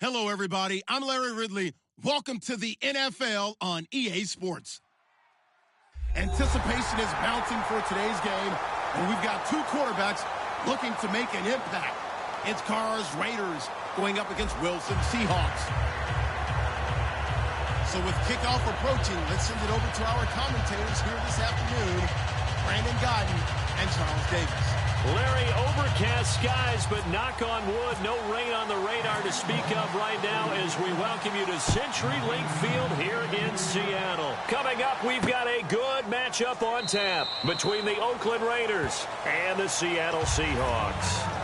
Hello, everybody. I'm Larry Ridley. Welcome to the NFL on EA Sports. Anticipation is mounting for today's game, and we've got two quarterbacks looking to make an impact. It's Carr's Raiders going up against Wilson Seahawks. So with kickoff approaching, let's send it over to our commentators here this afternoon, Brandon Godden and Charles Davis. Larry, overcast skies, but knock on wood, no rain on the radar to speak of right now as we welcome you to CenturyLink Field here in Seattle. Coming up, we've got a good matchup on tap between the Oakland Raiders and the Seattle Seahawks.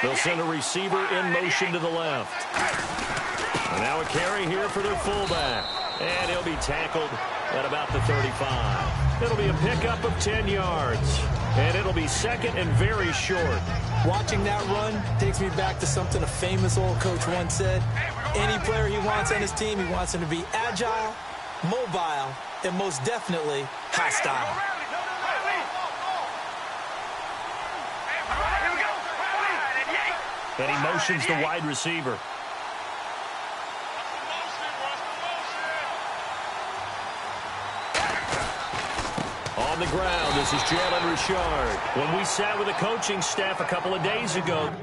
They'll send a receiver in motion to the left. And now a carry here for their fullback. And he'll be tackled at about the 35. It'll be a pickup of 10 yards. And it'll be second and very short. Watching that run takes me back to something a famous old coach once said. Any player he wants on his team, he wants him to be agile, mobile, and most definitely hostile. And he motions the wide receiver. On the ground, this is Jalen Richard. When we sat with the coaching staff a couple of days ago,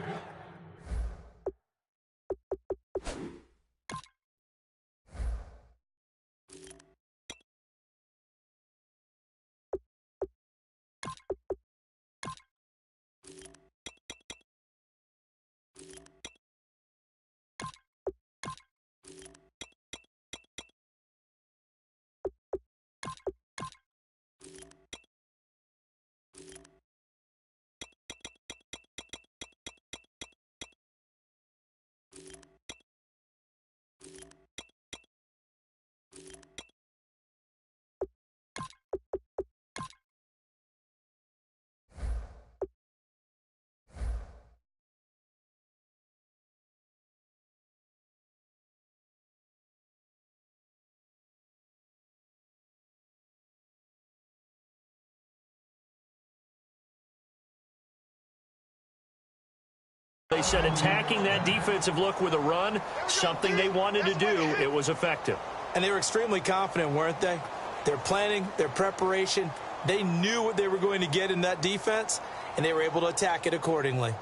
they said attacking that defensive look with a run, something they wanted to do, it was effective. And they were extremely confident, weren't they? Their planning, their preparation, they knew what they were going to get in that defense, and they were able to attack it accordingly.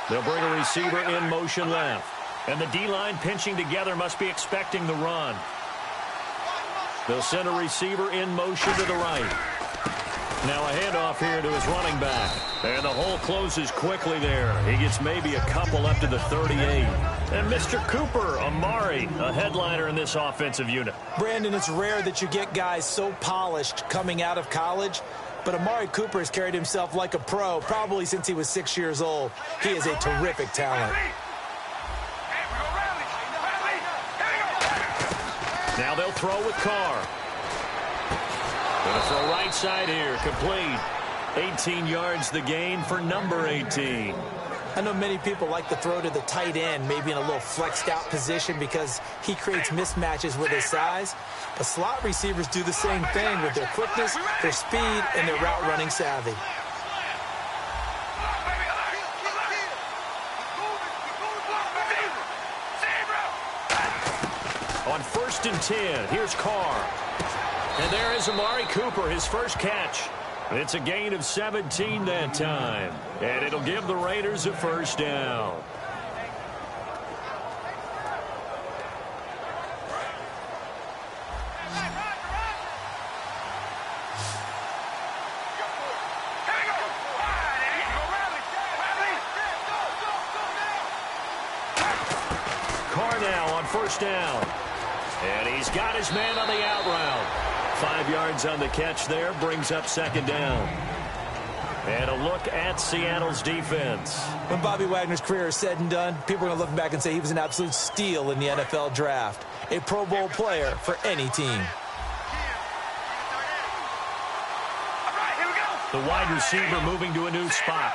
They'll bring a receiver in motion left. And the D-line pinching together must be expecting the run. They'll send a receiver in motion to the right. Now a handoff here to his running back. And the hole closes quickly there. He gets maybe a couple up to the 38. And Mr. Cooper, Amari, a headliner in this offensive unit. Brandon, it's rare that you get guys so polished coming out of college. But Amari Cooper has carried himself like a pro probably since he was 6 years old. He is a terrific talent. Now they'll throw with Carr. Going to throw right side here, complete. 18 yards the gain for number 18. I know many people like to throw to the tight end, maybe in a little flexed out position because he creates mismatches with his size. But slot receivers do the same thing with their quickness, their speed, and their route running savvy. On 1st and 10, here's Carr. And there is Amari Cooper, his first catch. It's a gain of 17 that time. And it'll give the Raiders a first down. Carr now on first down. And he's got his man on the out route. 5 yards on the catch there, brings up second down. And a look at Seattle's defense. When Bobby Wagner's career is said and done, people are going to look back and say he was an absolute steal in the NFL draft. A Pro Bowl player for any team. The wide receiver moving to a new spot.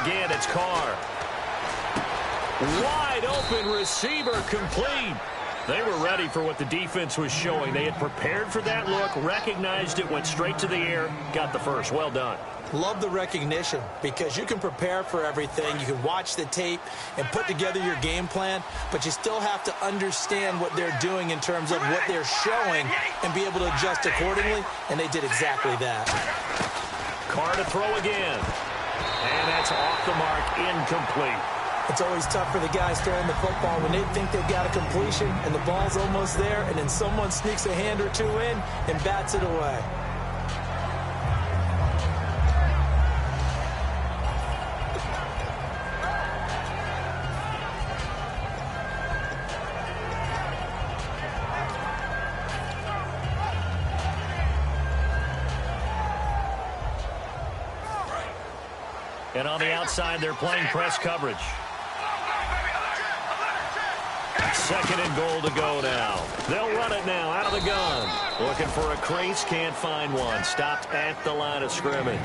Again, it's Carr. Wide open receiver complete. They were ready for what the defense was showing. They had prepared for that look, recognized it, went straight to the air, got the first. Well done. Love the recognition because you can prepare for everything. You can watch the tape and put together your game plan, but you still have to understand what they're doing in terms of what they're showing and be able to adjust accordingly, and they did exactly that. Carr to throw again. And that's off the mark, incomplete. It's always tough for the guys throwing the football when they think they've got a completion and the ball's almost there, and then someone sneaks a hand or two in and bats it away. And on the outside, they're playing press coverage. Second and goal to go now. They'll run it now out of the gun. Looking for a crease, can't find one. Stopped at the line of scrimmage.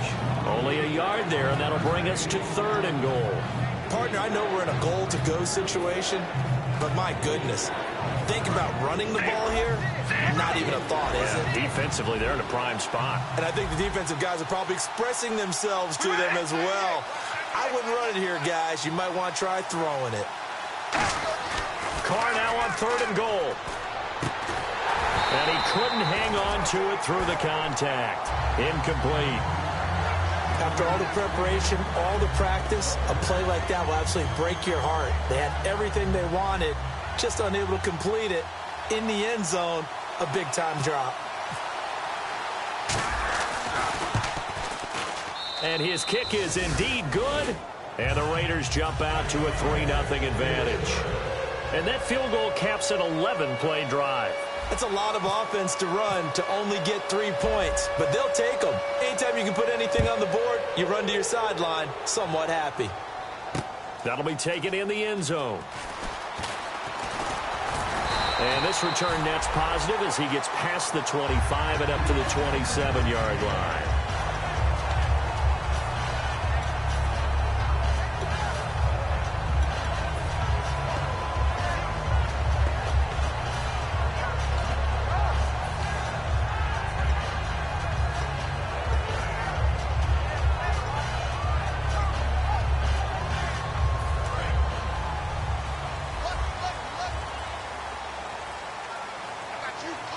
Only a yard there, and that'll bring us to third and goal. Partner, I know we're in a goal-to-go situation, but my goodness, think about running the ball here. Not even a thought, is it? Defensively, they're in a prime spot. And I think the defensive guys are probably expressing themselves to them as well. I wouldn't run it here, guys. You might want to try throwing it. Carr now on third and goal. And he couldn't hang on to it through the contact. Incomplete. After all the preparation, all the practice, a play like that will absolutely break your heart. They had everything they wanted, just unable to complete it. In the end zone, a big-time drop. And his kick is indeed good. And the Raiders jump out to a 3-0 advantage. And that field goal caps an 11-play drive. That's a lot of offense to run to only get 3 points, but they'll take them. Anytime you can put anything on the board, you run to your sideline somewhat happy. That'll be taken in the end zone. And this return net's positive as he gets past the 25 and up to the 27-yard line.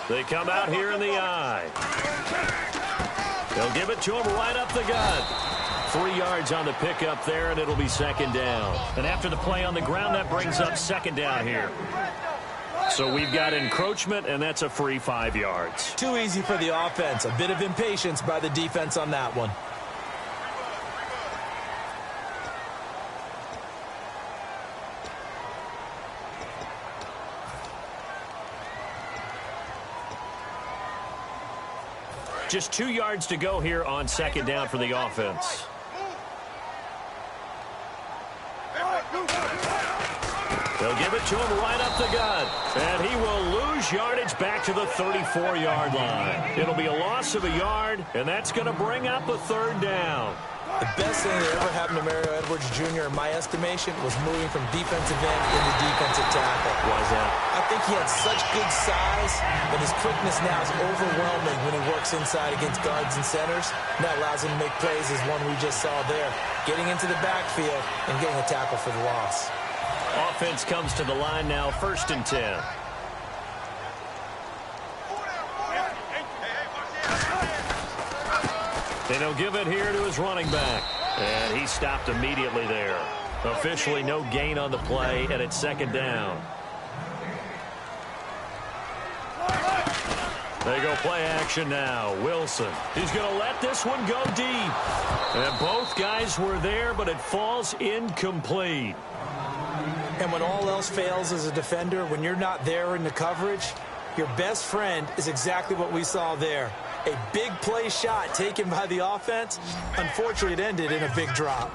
They come out here in the eye. They'll give it to him right up the gut. 3 yards on the pickup there, and it'll be second down. And after the play on the ground, that brings up second down here. So we've got encroachment, and that's a free 5 yards. Too easy for the offense. A bit of impatience by the defense on that one. Just 2 yards to go here on second down for the offense. They'll give it to him right up the gut. And he will lose yardage back to the 34-yard line. It'll be a loss of a yard, and that's going to bring up a third down. The best thing that ever happened to Mario Edwards Jr., in my estimation, was moving from defensive end into defensive tackle. Why is that? I think he had such good size, but his quickness now is overwhelming when he works inside against guards and centers. And that allows him to make plays as one we just saw there, getting into the backfield and getting a tackle for the loss. Offense comes to the line now, 1st and 10. And he'll give it here to his running back. And he stopped immediately there. Officially no gain on the play, and it's second down. They go play action now. Wilson. He's going to let this one go deep. And both guys were there, but it falls incomplete. And when all else fails as a defender, when you're not there in the coverage, Your best friend is exactly what we saw there. A big play shot taken by the offense. Unfortunately, it ended in a big drop.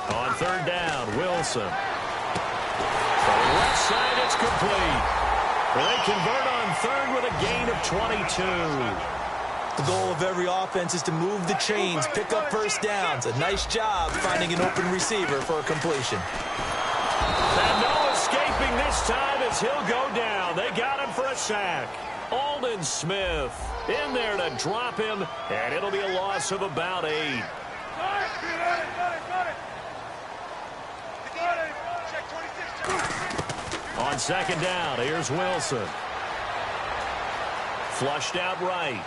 On third down, Wilson. From the left side, it's complete. They convert on third with a gain of 22. The goal of every offense is to move the chains, pick up first downs. A nice job finding an open receiver for a completion. And no escaping this time as he'll go down. They got him for a sack. Aldon Smith in there to drop him, and it'll be a loss of about 8. On second down, here's Wilson. Flushed out right.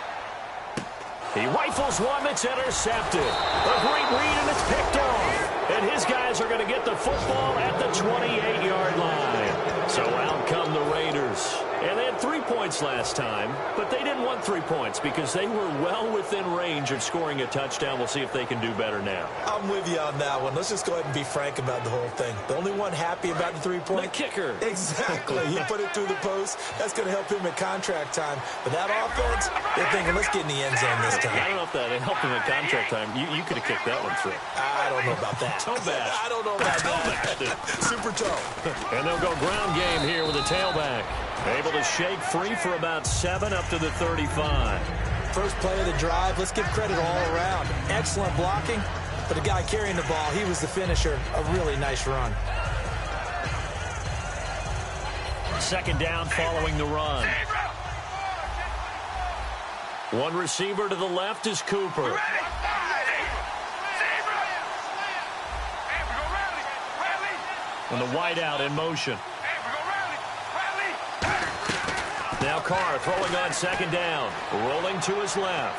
He rifles one that's intercepted. A great read, and it's picked off. And his guys are going to get the football at the 28-yard line. So out come the Raiders. And they had 3 points last time, but they didn't want 3 points because they were well within range of scoring a touchdown. We'll see if they can do better now. I'm with you on that one. Let's just go ahead and be frank about the whole thing. The only one happy about the 3-point? The kicker. Exactly. He put it through the post. That's going to help him at contract time. But that offense, they're thinking, let's get in the end zone this time. I don't know if that helped him at contract time. You could have kicked that one through. I don't know about that. Toe bash. I don't know about that. Super toe. And they'll go ground game here with a tailback. Able to shake free for about 7 up to the 35. First play of the drive, let's give credit all around. Excellent blocking, but the guy carrying the ball, he was the finisher. A really nice run. Second down following the run. One receiver to the left is Cooper. And the wideout in motion. Now Carr throwing on second down. Rolling to his left.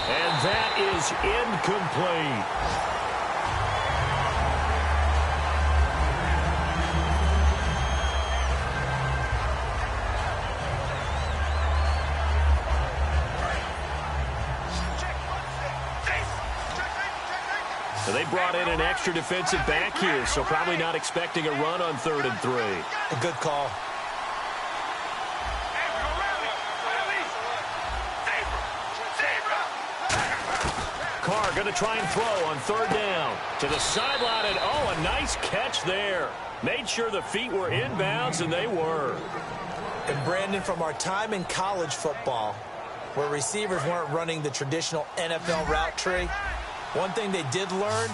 And that is incomplete. So they brought in an extra defensive back here, so probably not expecting a run on 3rd and 3. A good call. Carr going to try and throw on 3rd down. To the sideline, and oh, a nice catch there. Made sure the feet were inbounds, and they were. And Brandon, from our time in college football, where receivers weren't running the traditional NFL route tree, one thing they did learn,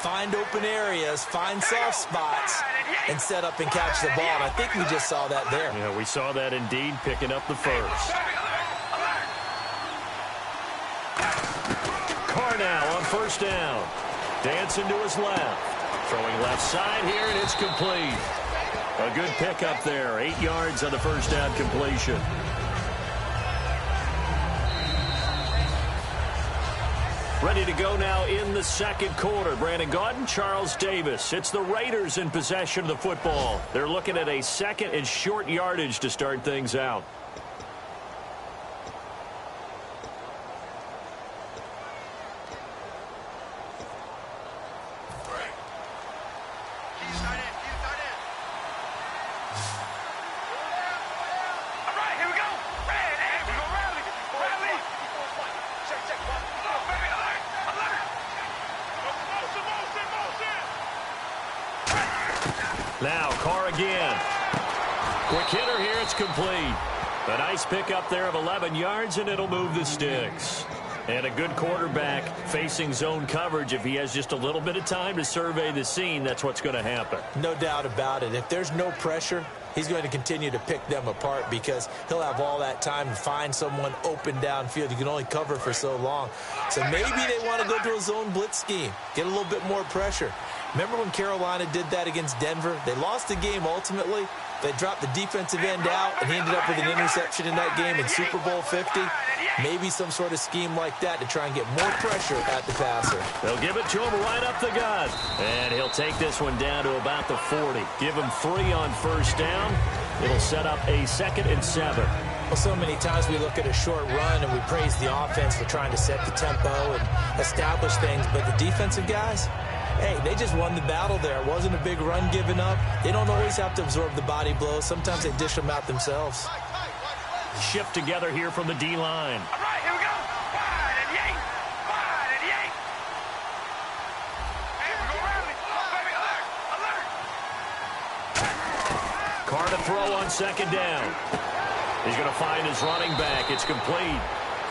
find open areas, find soft spots, and set up and catch the ball. And I think we just saw that there. Yeah, we saw that indeed, picking up the first. Carr now on 1st down. Dancing to his left. Throwing left side here, and it's complete. A good pickup there. 8 yards on the 1st down completion. Ready to go now in the 2nd quarter. Brandon Gaudin, Charles Davis. It's the Raiders in possession of the football. They're looking at a 2nd and short yardage to start things out. Now, Carr again. Quick hitter here, it's complete. A nice pickup there of 11 yards, and it'll move the sticks. And a good quarterback facing zone coverage. If he has just a little bit of time to survey the scene, that's what's going to happen. No doubt about it. If there's no pressure, he's going to continue to pick them apart because he'll have all that time to find someone open downfield. You can only cover for so long. So maybe they want to go to a zone blitz scheme, get a little bit more pressure. Remember when Carolina did that against Denver? They lost the game ultimately. They dropped the defensive end out, and he ended up with an interception in that game in Super Bowl 50. Maybe some sort of scheme like that to try and get more pressure at the passer. They'll give it to him right up the gut. And he'll take this one down to about the 40. Give him 3 on 1st down. It'll set up a 2nd and 7. Well, so many times we look at a short run and we praise the offense for trying to set the tempo and establish things, but the defensive guys, Hey, they just won the battle there. It wasn't a big run given up. They don't always have to absorb the body blows. Sometimes they dish them out themselves. Shift together here from the D-line. All right, here we go. Wide and yank. Wide and yank. Hey, we go around it. Baby, alert. Alert. Carr to throw on second down. He's going to find his running back. It's complete.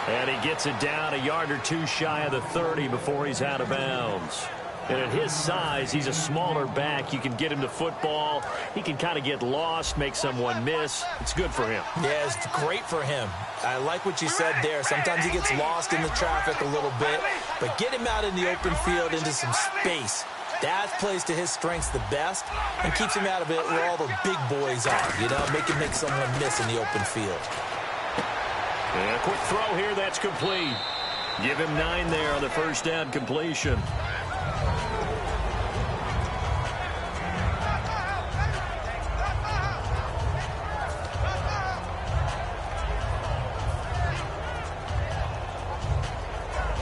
And he gets it down a yard or two shy of the 30 before he's out of bounds. And at his size, he's a smaller back. You can get him to football. He can kind of get lost, make someone miss. It's good for him. Yeah, it's great for him. I like what you said there. Sometimes he gets lost in the traffic a little bit. But get him out in the open field into some space. That plays to his strengths the best and keeps him out of it where all the big boys are. You know, make someone miss in the open field. And a quick throw here, that's complete. Give him 9 there on the first down completion.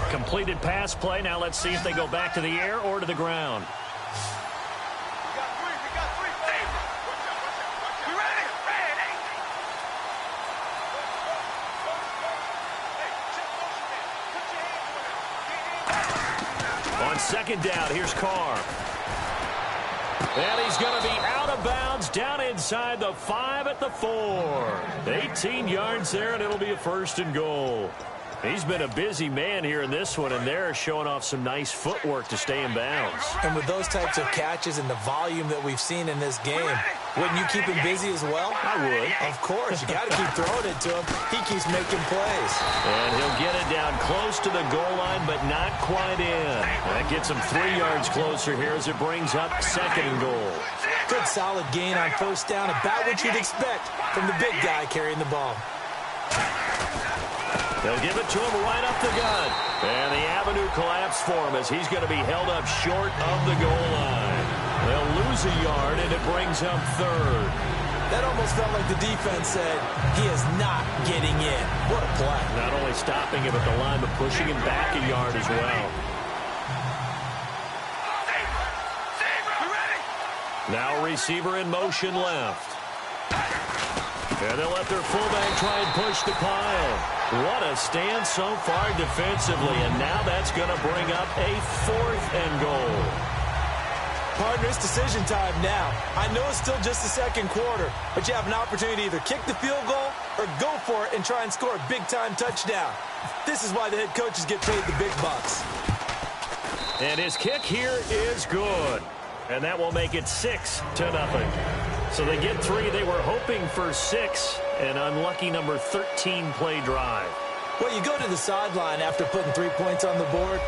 Completed pass play. Now let's see if they go back to the air or to the ground. On second down, here's Carr. And he's going to be out of bounds down inside the 5 at the 4. 18 yards there, and it'll be a first and goal. He's been a busy man here in this one, and they're showing off some nice footwork to stay in bounds. And with those types of catches and the volume that we've seen in this game, wouldn't you keep him busy as well? I would. Of course. You got to keep throwing it to him. He keeps making plays. And he'll get it down close to the goal line, but not quite in. That gets him 3 yards closer here as it brings up second and goal. Good solid gain on first down, about what you'd expect from the big guy carrying the ball. They'll give it to him right up the gut. And the avenue collapsed for him as he's going to be held up short of the goal line. They'll lose a yard, and it brings up third. That almost felt like the defense said, he is not getting in. What a play. Not only stopping him at the line, but pushing him back a yard as well. Now a receiver in motion left. And they'll let their fullback try and push the pile. What a stand so far defensively, and now that's going to bring up a 4th and goal. Partner, it's decision time now. I know it's still just the second quarter, but you have an opportunity to either kick the field goal or go for it and try and score a big-time touchdown. This is why the head coaches get paid the big bucks. And his kick here is good. And that will make it 6-0. So they get 3. They were hoping for 6. An unlucky number 13 play drive. Well, you go to the sideline after putting 3 points on the board,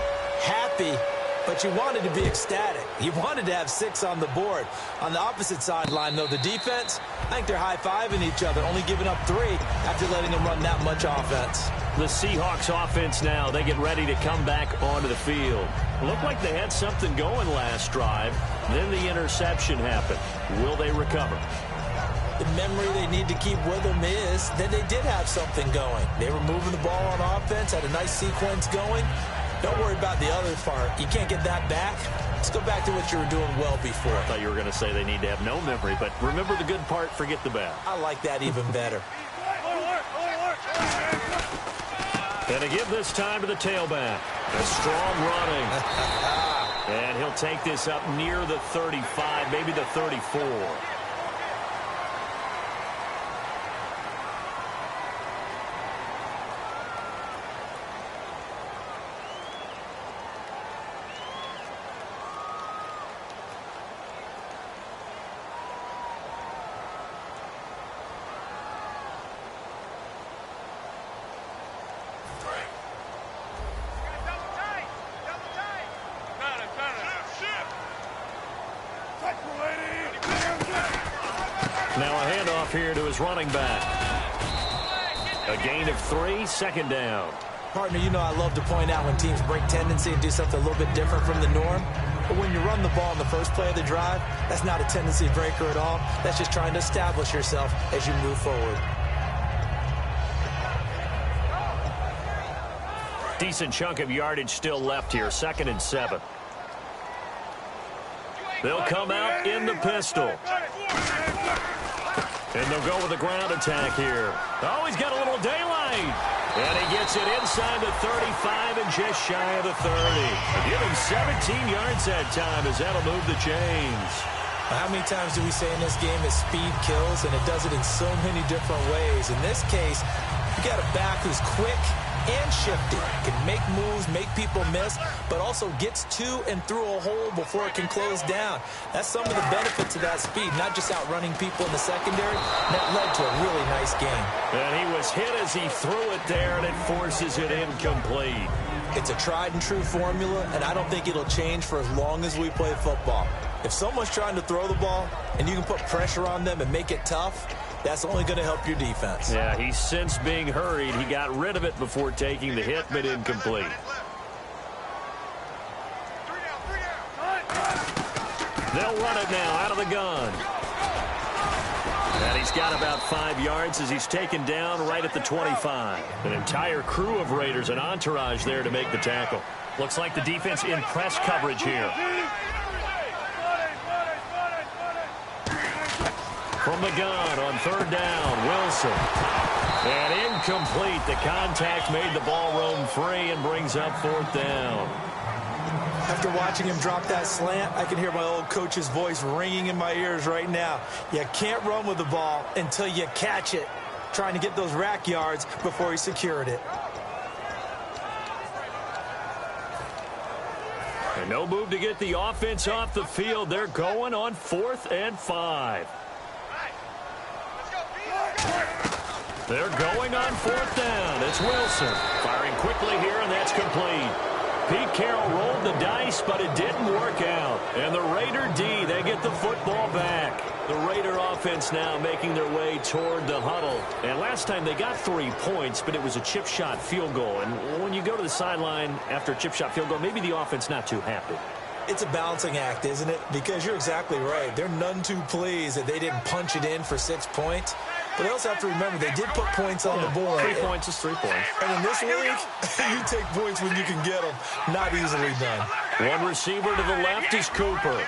happy, but you wanted to be ecstatic. You wanted to have 6 on the board. On the opposite sideline, though, the defense, I think they're high-fiving each other, only giving up 3 after letting them run that much offense. The Seahawks offense now, they get ready to come back onto the field. Looked like they had something going last drive. Then the interception happened. Will they recover? The memory they need to keep with them is that they did have something going. They were moving the ball on offense, had a nice sequence going. Don't worry about the other part. You can't get that back. Let's go back to what you were doing well before. I thought you were going to say they need to have no memory, but remember the good part, forget the bad. I like that even better. And to give this time to the tailback. A strong running. And he'll take this up near the 35, maybe the 34. Now a handoff here to his running back. A gain of 3, second down. Partner, you know I love to point out when teams break tendency and do something a little bit different from the norm. But when you run the ball in the first play of the drive, that's not a tendency breaker at all. That's just trying to establish yourself as you move forward. Decent chunk of yardage still left here, 2nd and 7. They'll come out in the pistol. And they'll go with a ground attack here. Oh, he's got a little daylight. And he gets it inside the 35 and just shy of the 30. Give him 17 yards that time as that'll move the chains. How many times do we say in this game that speed kills, and it does it in so many different ways? In this case, you got a back who's quick and shifty, can make moves, make people miss, but also gets to and through a hole before it can close down. That's some of the benefits of that speed, not just outrunning people in the secondary. That led to a really nice game. And he was hit as he threw it there, and it forces it incomplete. It's a tried and true formula, and I don't think it'll change for as long as we play football. If someone's trying to throw the ball and you can put pressure on them and make it tough, that's only going to help your defense. Yeah, he's since being hurried. He got rid of it before taking the hit, but incomplete. They'll run it now out of the gun. And he's got about 5 yards as he's taken down right at the 25. An entire crew of Raiders, an entourage there to make the tackle. Looks like the defense in press coverage here. From the gun on third down, Wilson. And incomplete. The contact made the ball roam free and brings up fourth down. After watching him drop that slant, I can hear my old coach's voice ringing in my ears right now. You can't run with the ball until you catch it. Trying to get those rack yards before he secured it. And no move to get the offense off the field. They're going on 4th and 5. They're going on 4th down. It's Wilson. Firing quickly here, and that's complete. Pete Carroll rolled the dice, but it didn't work out. And the Raider D, they get the football back. The Raider offense now making their way toward the huddle. And last time they got 3 points, but it was a chip shot field goal. And when you go to the sideline after a chip shot field goal, maybe the offense not too happy. It's a balancing act, isn't it? Because you're exactly right. They're none too pleased that they didn't punch it in for 6 points. But they also have to remember they did put points on the board. 3 points is 3 points. And in this league, you take points when you can get them. Not easily done. One receiver to the left is Cooper.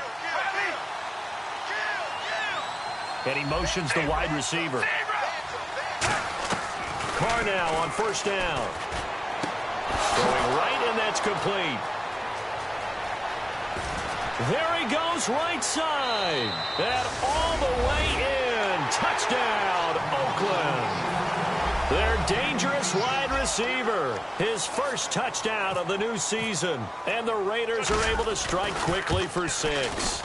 And he motions the wide receiver. Carr now on first down. Going right, and that's complete. There he goes, right side. And all the way in. Touchdown, Oakland. Their dangerous wide receiver. His first touchdown of the new season. And the Raiders are able to strike quickly for 6.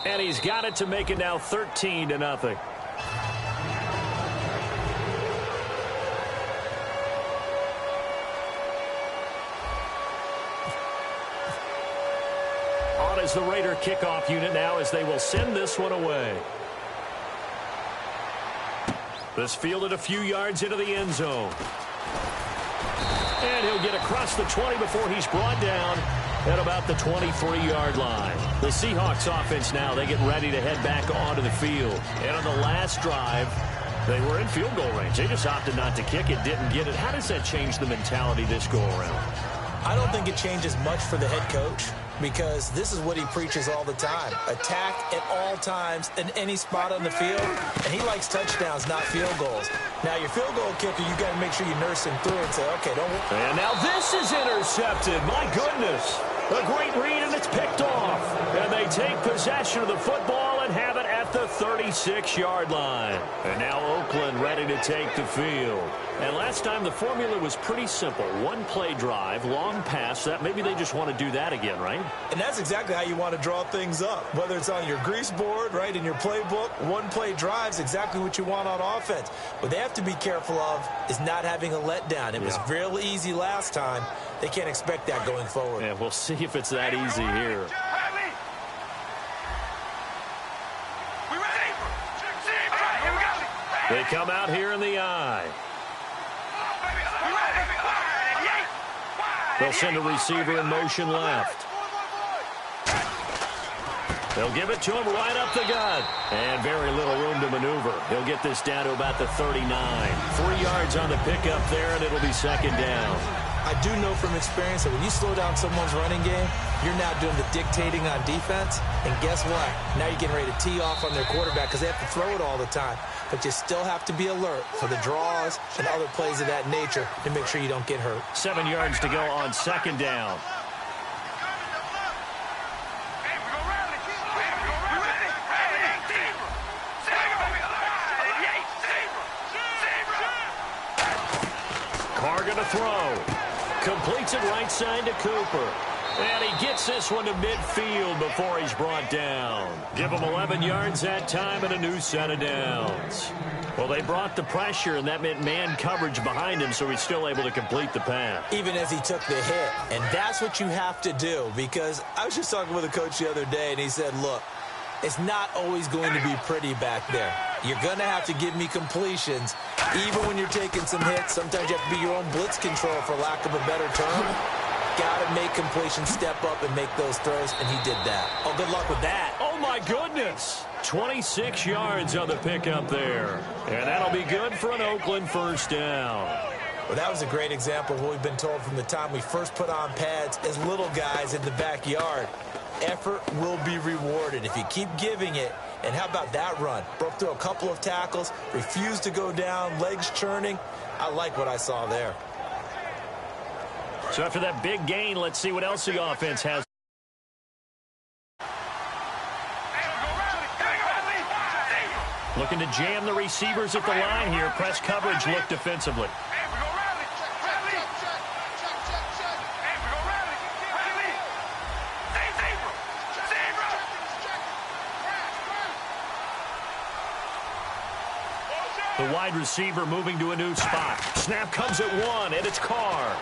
And he's got it to make it now 13-0. On is the Raider kickoff unit now as they will send this one away. This fielded a few yards into the end zone. And he'll get across the 20 before he's brought down at about the 23-yard line. The Seahawks offense now, they get ready to head back onto the field. And on the last drive, they were in field goal range. They just opted not to kick it, didn't get it. How does that change the mentality this go-around? I don't think it changes much for the head coach because this is what he preaches all the time. Attack at all times in any spot on the field, and he likes touchdowns, not field goals. Now, your field goal kicker, you got to make sure you nurse him through and say, okay, don't... And now this is intercepted. My goodness. A great read, and it's picked off. And they take possession of the football and have it at the 36-yard line. And now Oakland ready to take the field. And last time the formula was pretty simple. One play drive, long pass. That maybe they just want to do that again, right? And that's exactly how you want to draw things up. Whether it's on your grease board, right, in your playbook, one play drive is exactly what you want on offense. What they have to be careful of is not having a letdown. It was real easy last time. They can't expect that going forward. Yeah, we'll see if it's that easy here. They come out here in the eye. They'll send a receiver in motion left. They'll give it to him right up the gut. And very little room to maneuver. He'll get this down to about the 39. 3 yards on the pickup there, and it'll be second down. I do know from experience that when you slow down someone's running game, you're now doing the dictating on defense. And guess what? Now you're getting ready to tee off on their quarterback because they have to throw it all the time. But you still have to be alert for the draws and other plays of that nature to make sure you don't get hurt. 7 yards to go on second down. Carr going to throw. Completes it right side to Cooper. And he gets this one to midfield before he's brought down. Give him 11 yards that time and a new set of downs. Well, they brought the pressure, and that meant man coverage behind him, so he's still able to complete the pass. Even as he took the hit. And that's what you have to do, because I was just talking with a coach the other day, and he said, look, it's not always going to be pretty back there. You're going to have to give me completions. Even when you're taking some hits, sometimes you have to be your own blitz control, for lack of a better term. Got to make completions, step up, and make those throws, and he did that. Oh, good luck with that. Oh, my goodness. 26 yards on the pickup there. And that'll be good for an Oakland first down. Well, that was a great example of what we've been told from the time we first put on pads as little guys in the backyard. Effort will be rewarded if you keep giving it. And how about that run? Broke through a couple of tackles, refused to go down, legs churning. I like what I saw there. So after that big gain, let's see what else the offense has. Looking to jam the receivers at the line here. Press coverage look defensively. The wide receiver moving to a new spot. Snap comes at one, and it's Carr.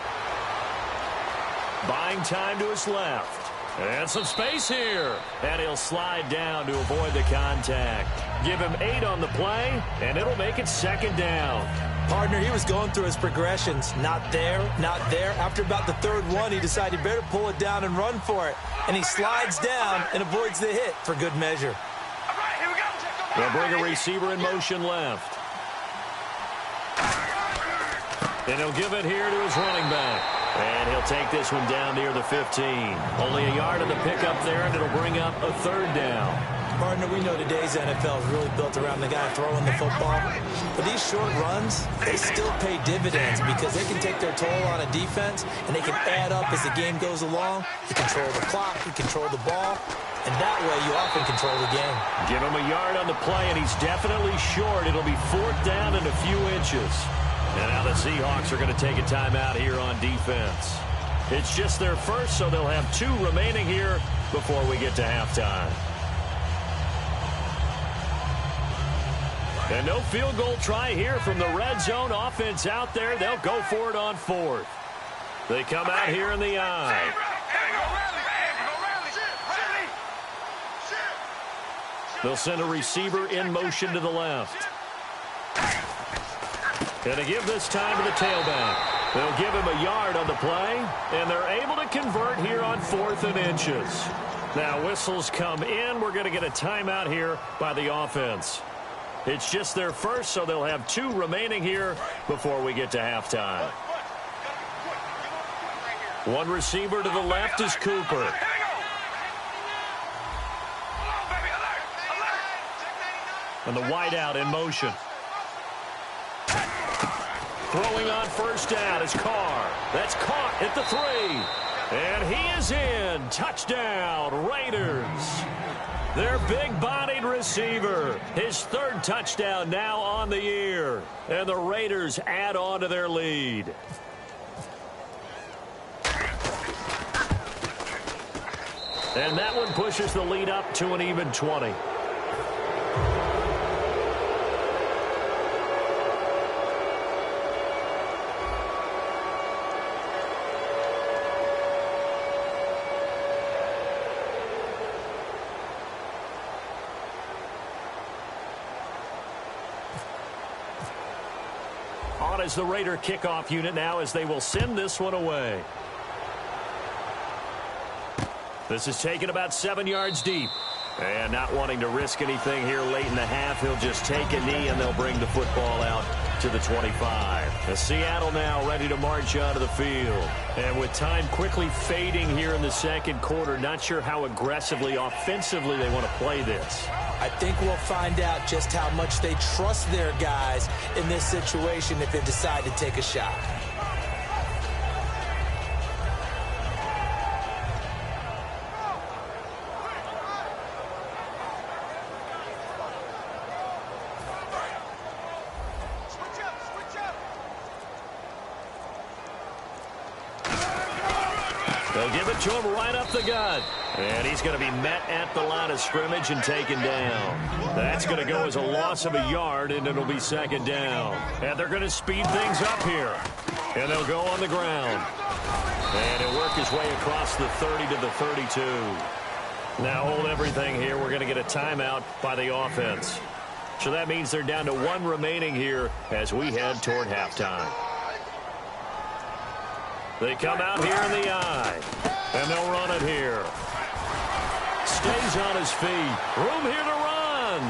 Buying time to his left. And some space here. And he'll slide down to avoid the contact. Give him 8 on the play, and it'll make it second down. Partner, he was going through his progressions. Not there, not there. After about the third one, he decided better pull it down and run for it. And he slides down and avoids the hit for good measure. They'll bring a receiver in motion left. And he'll give it here to his running back. And he'll take this one down near the 15. Only a yard on the pickup there, and it'll bring up a third down. Partner, we know today's NFL is really built around the guy throwing the football. But these short runs, they still pay dividends because they can take their toll on a defense, and they can add up as the game goes along. You control the clock, you control the ball, and that way you often control the game. Give him a yard on the play, and he's definitely short. It'll be 4th down and a few inches. And now the Seahawks are going to take a timeout here on defense. It's just their first, so they'll have 2 remaining here before we get to halftime. And no field goal try here from the red zone. Offense out there. They'll go for it on 4th. They come out here in the eye. They'll send a receiver in motion to the left. And to give this time to the tailback. They'll give him a yard on the play, and they're able to convert here on 4th and inches. Now whistles come in. We're going to get a timeout here by the offense. It's just their first, so they'll have 2 remaining here before we get to halftime. One receiver to the left is Cooper. And the wideout in motion. Throwing on first down is Carr. That's caught at the 3. And he is in. Touchdown, Raiders. Their big-bodied receiver. His 3rd touchdown now on the year. And the Raiders add on to their lead. And that one pushes the lead up to an even 20. On as the Raider kickoff unit now as they will send this one away. This is taken about 7 yards deep. And not wanting to risk anything here late in the half, he'll just take a knee and they'll bring the football out to the 25. The Seattle now ready to march out of the field. And with time quickly fading here in the second quarter, not sure how aggressively, offensively they want to play this. I think we'll find out just how much they trust their guys in this situation if they decide to take a shot. They'll give it to him right up the gut. And he's going to be met at the line of scrimmage and taken down. That's going to go as a loss of a yard, and it'll be second down. And they're going to speed things up here. And they'll go on the ground. And he'll work his way across the 30 to the 32. Now hold everything here. We're going to get a timeout by the offense. So that means they're down to one remaining here as we head toward halftime. They come out here in the eye, and they'll run it here. Stays on his feet. Room here to run.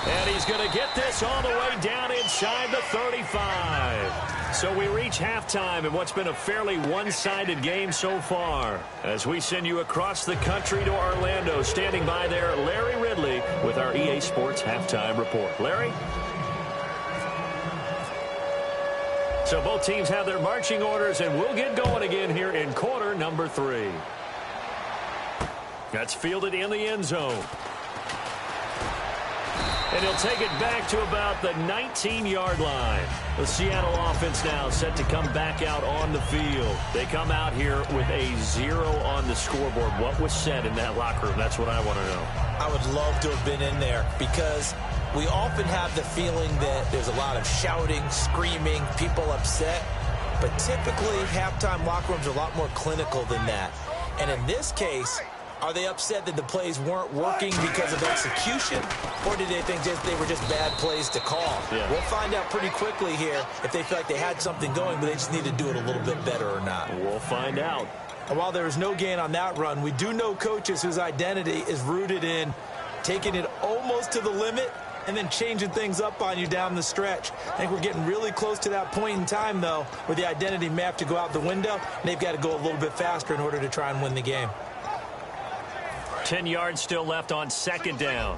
And he's going to get this all the way down inside the 35. So we reach halftime in what's been a fairly one-sided game so far. As we send you across the country to Orlando, standing by there, Larry Ridley with our EA Sports Halftime Report. Larry? So both teams have their marching orders, and we'll get going again here in quarter number 3. That's fielded in the end zone. And he'll take it back to about the 19-yard line. The Seattle offense now set to come back out on the field. They come out here with a 0 on the scoreboard. What was said in that locker room? That's what I want to know. I would love to have been in there because we often have the feeling that there's a lot of shouting, screaming, people upset. But typically, halftime locker rooms are a lot more clinical than that. And in this case, are they upset that the plays weren't working because of execution? Or did they think they were just bad plays to call? Yeah. We'll find out pretty quickly here if they feel like they had something going, but they just need to do it a little bit better or not. We'll find out. And while there was no gain on that run, we do know coaches whose identity is rooted in taking it almost to the limit and then changing things up on you down the stretch. I think we're getting really close to that point in time, though, where the identity may have to go out the window, and they've got to go a little bit faster in order to try and win the game. 10 yards still left on second down.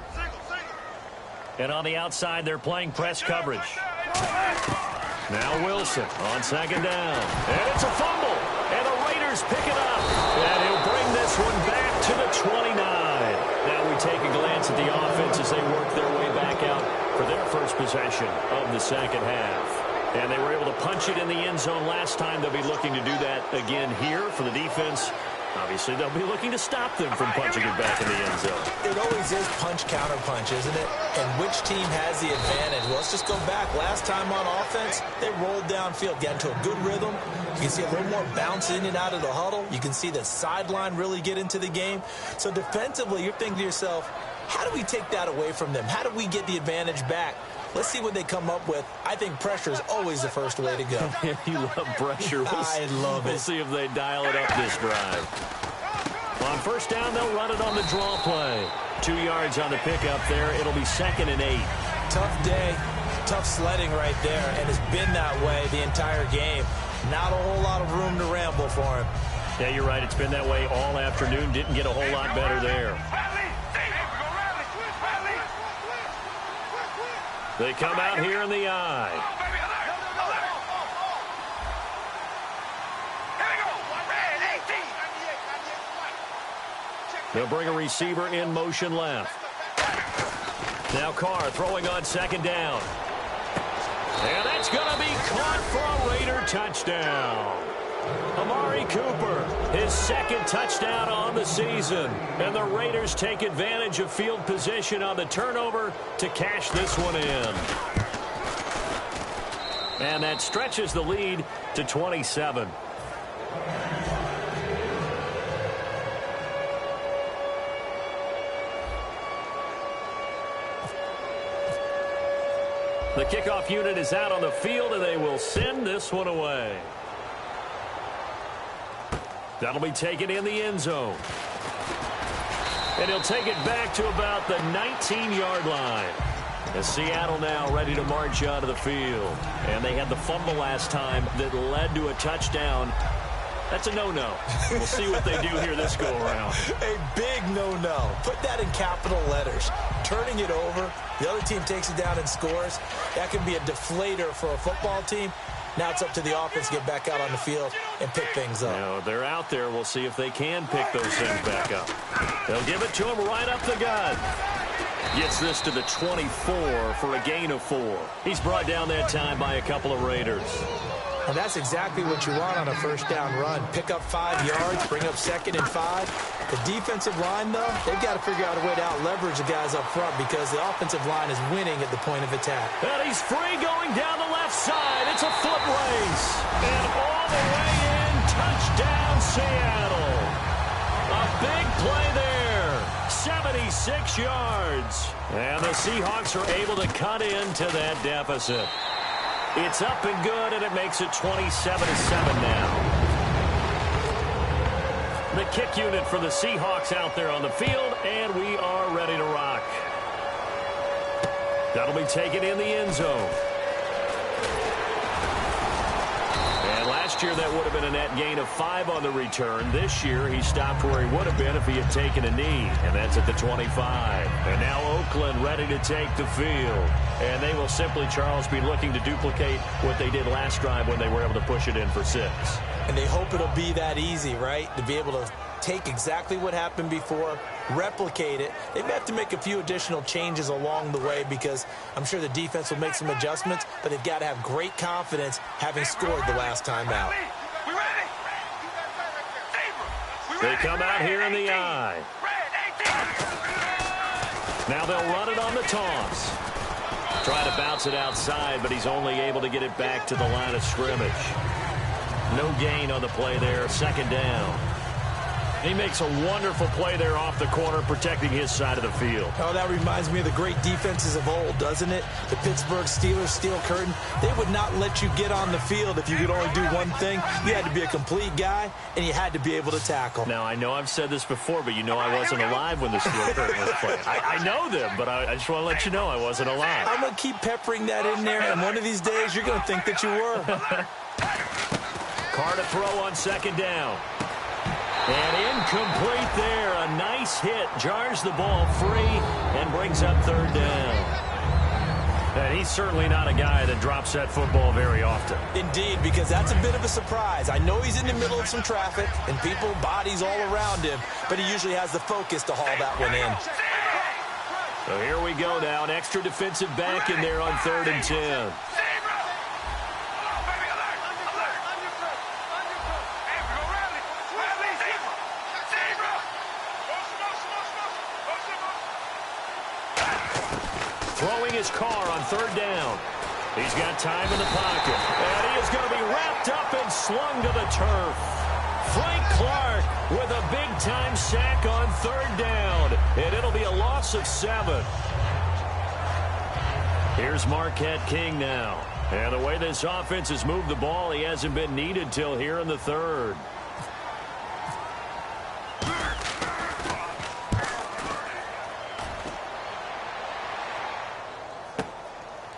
And on the outside, they're playing press coverage. Now Wilson on second down. And it's a fumble. And the Raiders pick it up. And he'll bring this one back to the 29. Now we take a glance at the offense as they work their way back out for their first possession of the second half. And they were able to punch it in the end zone last time. They'll be looking to do that again here for the defense. Obviously, they'll be looking to stop them from punching it back in the end zone. It always is punch-counter-punch, isn't it? And which team has the advantage? Well, let's just go back. Last time on offense, they rolled downfield, got into a good rhythm. You can see a little more bounce in and out of the huddle. You can see the sideline really get into the game. So defensively, you're thinking to yourself, how do we take that away from them? How do we get the advantage back? Let's see what they come up with. I think pressure is always the first way to go. You love pressure. I love it. We'll see if they dial it up this drive. On first down, they'll run it on the draw play. 2 yards on the pickup there. It'll be 2nd and 8. Tough day, tough sledding right there, and it's been that way the entire game. Not a whole lot of room to ramble for him. Yeah, you're right. It's been that way all afternoon. Didn't get a whole lot better there. They come out here in the eye. They'll bring a receiver in motion left. Now Carr throwing on second down. And that's going to be caught for a Raider touchdown. Amari Cooper, his 2nd touchdown on the season. And the Raiders take advantage of field position on the turnover to cash this one in. And that stretches the lead to 27. The kickoff unit is out on the field, and they will send this one away. That'll be taken in the end zone. And he'll take it back to about the 19-yard line. And Seattle now ready to march onto the field. And they had the fumble last time that led to a touchdown. That's a no-no. We'll see what they do here this go-around. A big no-no. Put that in capital letters. Turning it over, the other team takes it down and scores. That can be a deflator for a football team. Now it's up to the offense to get back out on the field and pick things up. Now, they're out there. We'll see if they can pick those things back up. They'll give it to him right up the gut. Gets this to the 24 for a gain of 4. He's brought down that time by a couple of Raiders. And that's exactly what you want on a first down run. Pick up 5 yards, bring up 2nd and 5. The defensive line, though, they've got to figure out a way to out-leverage the guys up front because the offensive line is winning at the point of attack. And he's free going down the left side. It's a foot race. And all the way in, touchdown Seattle. A big play there. 76 yards. And the Seahawks are able to cut into that deficit. It's up and good, and it makes it 27-7 now. The kick unit for the Seahawks out there on the field, and we are ready to rock. That'll be taken in the end zone. And last year, that would have been a net gain of 5 on the return. This year, he stopped where he would have been if he had taken a knee, and that's at the 25. And now Oakland ready to take the field. And they will simply, Charles, be looking to duplicate what they did last drive when they were able to push it in for 6. And they hope it'll be that easy, right? To be able to take exactly what happened before, replicate it. They may have to make a few additional changes along the way because I'm sure the defense will make some adjustments, but they've got to have great confidence having scored the last time out. They come out here in the eye. Now they'll run it on the toss. Trying to bounce it outside, but he's only able to get it back to the line of scrimmage. No gain on the play there, 2nd down. He makes a wonderful play there off the corner, protecting his side of the field. Oh, that reminds me of the great defenses of old, doesn't it? The Pittsburgh Steelers, steel curtain. They would not let you get on the field if you could only do one thing. You had to be a complete guy, and you had to be able to tackle. Now, I know I've said this before, but you know I wasn't alive when the steel curtain was playing. I know them, but I just want to let you know I wasn't alive. I'm going to keep peppering that in there, and one of these days you're going to think that you were. Carr to throw on 2nd down. And incomplete there. A nice hit. Jars the ball free and brings up 3rd down. And he's certainly not a guy that drops that football very often. Indeed, because that's a bit of a surprise. I know he's in the middle of some traffic and people, bodies all around him, but he usually has the focus to haul that one in. So here we go now. An extra defensive back in there on 3rd and 10. Throwing his Carr on 3rd down. He's got time in the pocket. And he is going to be wrapped up and slung to the turf. Frank Clark with a big-time sack on 3rd down. And it'll be a loss of 7. Here's Marquette King now. And the way this offense has moved the ball, he hasn't been needed till here in the 3rd.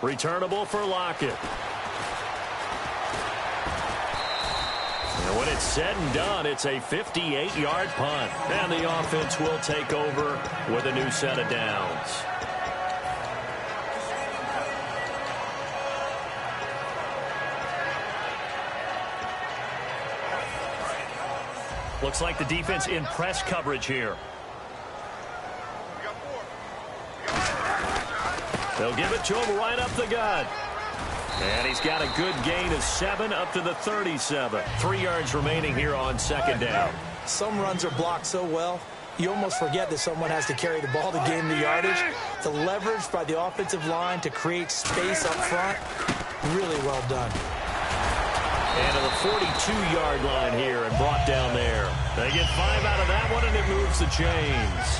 Returnable for Lockett. And when it's said and done, it's a 58-yard punt. And the offense will take over with a new set of downs. Looks like the defense in press coverage here. They'll give it to him right up the gut. And he's got a good gain of 7 up to the 37. 3 yards remaining here on 2nd down. Some runs are blocked so well, you almost forget that someone has to carry the ball to gain the yardage. The leverage by the offensive line to create space up front, really well done. And to the 42-yard line here and brought down there. They get 5 out of that one, and it moves the chains.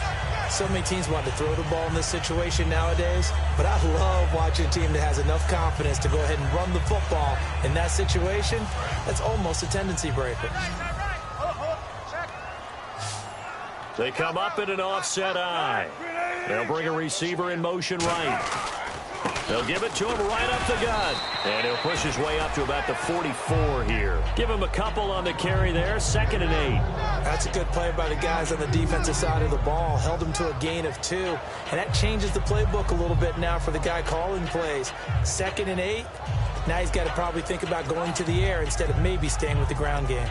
So many teams want to throw the ball in this situation nowadays, but I love watching a team that has enough confidence to go ahead and run the football. In that situation, that's almost a tendency breaker. They come up in an offset eye. They'll bring a receiver in motion right. They'll give it to him right up the gut. And he'll push his way up to about the 44 here. Give him a couple on the carry there. 2nd and 8. That's a good play by the guys on the defensive side of the ball. Held him to a gain of 2. And that changes the playbook a little bit now for the guy calling plays. 2nd and 8. Now he's got to probably think about going to the air instead of maybe staying with the ground game.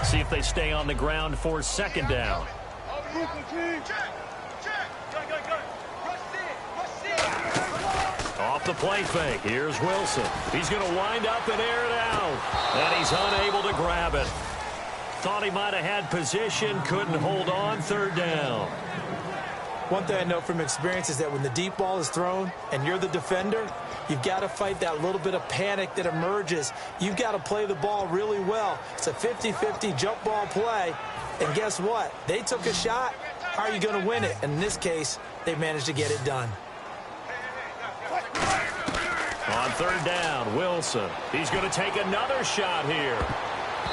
See if they stay on the ground for 2nd down. Off the play fake. Here's Wilson. He's going to wind up and air it out. And he's unable to grab it. Thought he might have had position. Couldn't hold on. 3rd down. One thing I know from experience is that when the deep ball is thrown and you're the defender, you've got to fight that little bit of panic that emerges. You've got to play the ball really well. It's a 50-50 jump ball play. And guess what? They took a shot. How are you going to win it? And in this case, they managed to get it done. On 3rd down, Wilson. He's going to take another shot here.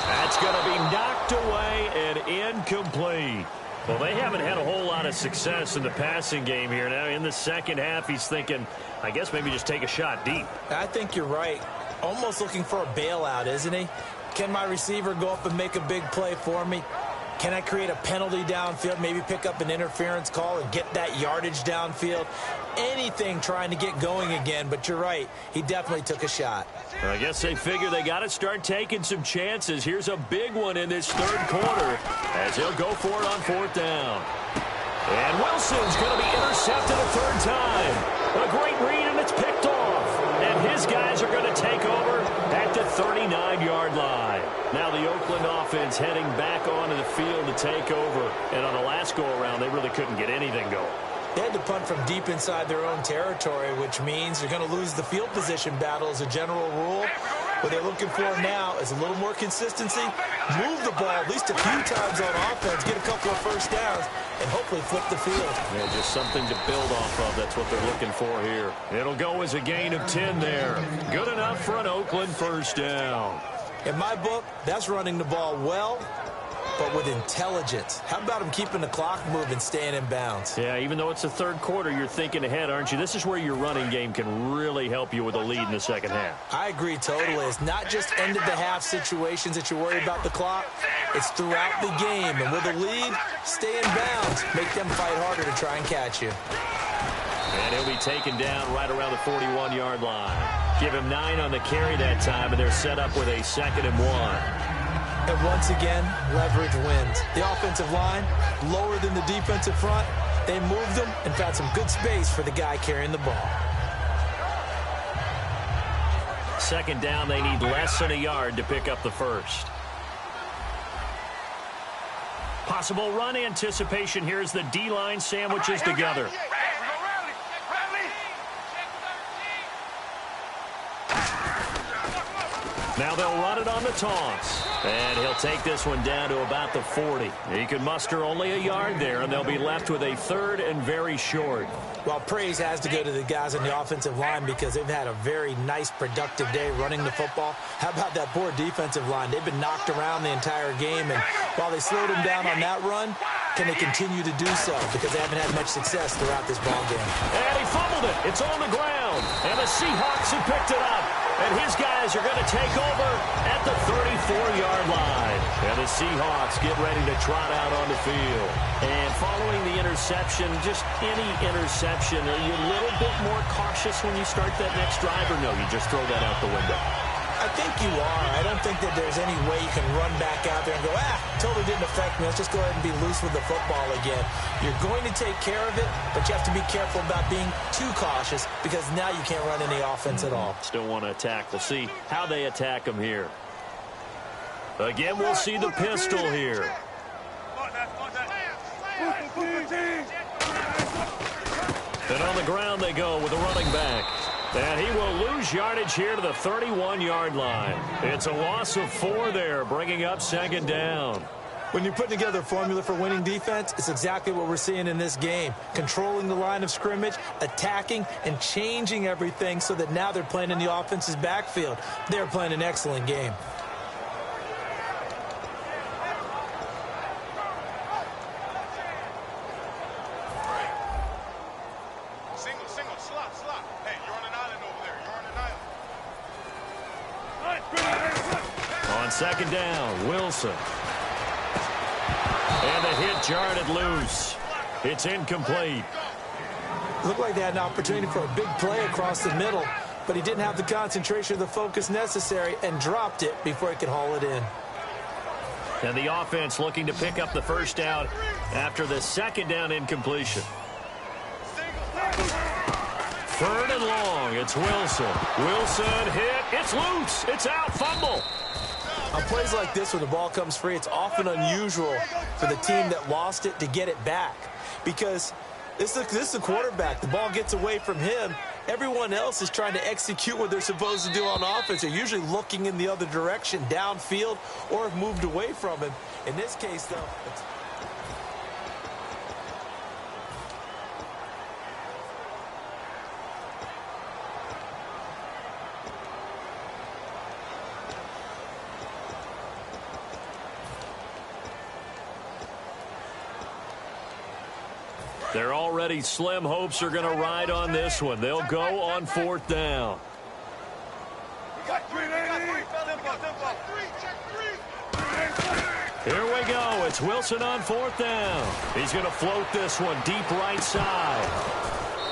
That's going to be knocked away and incomplete. Well, they haven't had a whole lot of success in the passing game here. Now, in the 2nd half, he's thinking, I guess maybe just take a shot deep. I think you're right. Almost looking for a bailout, isn't he? Can my receiver go up and make a big play for me? Can I create a penalty downfield, maybe pick up an interference call and get that yardage downfield? Anything trying to get going again, but you're right. He definitely took a shot. I guess they figure they got to start taking some chances. Here's a big one in this 3rd quarter as he'll go for it on 4th down. And Wilson's going to be intercepted a 3rd time. A great read, and it's picked off. And his guys are going to take over at the 39-yard line. Now the Oakland offense heading back onto the field to take over. And on the last go-around, they really couldn't get anything going. They had to punt from deep inside their own territory, which means they're going to lose the field position battle as a general rule. What they're looking for now is a little more consistency, move the ball at least a few times on offense, get a couple of 1st downs, and hopefully flip the field. Yeah, just something to build off of. That's what they're looking for here. It'll go as a gain of 10 there. Good enough for an Oakland 1st down. In my book, that's running the ball well, but with intelligence. How about him keeping the clock moving, staying in bounds? Yeah, even though it's the 3rd quarter, you're thinking ahead, aren't you? This is where your running game can really help you with a lead in the 2nd half. I agree totally. It's not just end-of-the-half situations that you worry about the clock. It's throughout the game. And with a lead, stay in bounds. Make them fight harder to try and catch you. And he'll be taken down right around the 41-yard line. Give him 9 on the carry that time, and they're set up with a 2nd and 1. And once again, leverage wins. The offensive line, lower than the defensive front. They moved them and found some good space for the guy carrying the ball. 2nd down, they need less than a yard to pick up the 1st. Possible run anticipation here as the D-line sandwiches together. Now they'll run it on the toss. And he'll take this one down to about the 40. He can muster only a yard there, and they'll be left with a 3rd and very short. Well, praise has to go to the guys on the offensive line because they've had a very nice, productive day running the football. How about that poor defensive line? They've been knocked around the entire game, and while they slowed them down on that run, can they continue to do so? Because they haven't had much success throughout this ball game. And he fumbled it. It's on the ground. And the Seahawks have picked it up. And his guys are going to take over at the 34-yard line. And the Seahawks get ready to trot out on the field. And following the interception, just any interception, are you a little bit more cautious when you start that next drive, or no, you just throw that out the window? I think you are. I don't think that there's any way you can run back out there and go, totally didn't affect me. Let's just go ahead and be loose with the football again. You're going to take care of it, but you have to be careful about being too cautious because now you can't run any offense at all. Still want to attack. We'll see how they attack them here. Again, we'll see the pistol here. And on the ground they go with the running back. And he will lose yardage here to the 31-yard line. It's a loss of 4 there, bringing up 2nd down. When you put together a formula for winning defense, it's exactly what we're seeing in this game. Controlling the line of scrimmage, attacking, and changing everything so that now they're playing in the offense's backfield. They're playing an excellent game. second down, Wilson. And the hit jarred it loose. It's incomplete. Looked like they had an opportunity for a big play across the middle, but he didn't have the concentration or the focus necessary and dropped it before he could haul it in. And the offense looking to pick up the first down after the second down incompletion. Third and long, it's Wilson. Wilson hit, it's loose, it's out, fumble. On plays like this, when the ball comes free, it's often unusual for the team that lost it to get it back. Because this is the quarterback. The ball gets away from him. Everyone else is trying to execute what they're supposed to do on offense. They're usually looking in the other direction, downfield, or have moved away from him. In this case, though, Their already slim hopes are going to ride on this one. They'll go on fourth down. Here we go. It's Wilson on fourth down. He's going to float this one deep right side.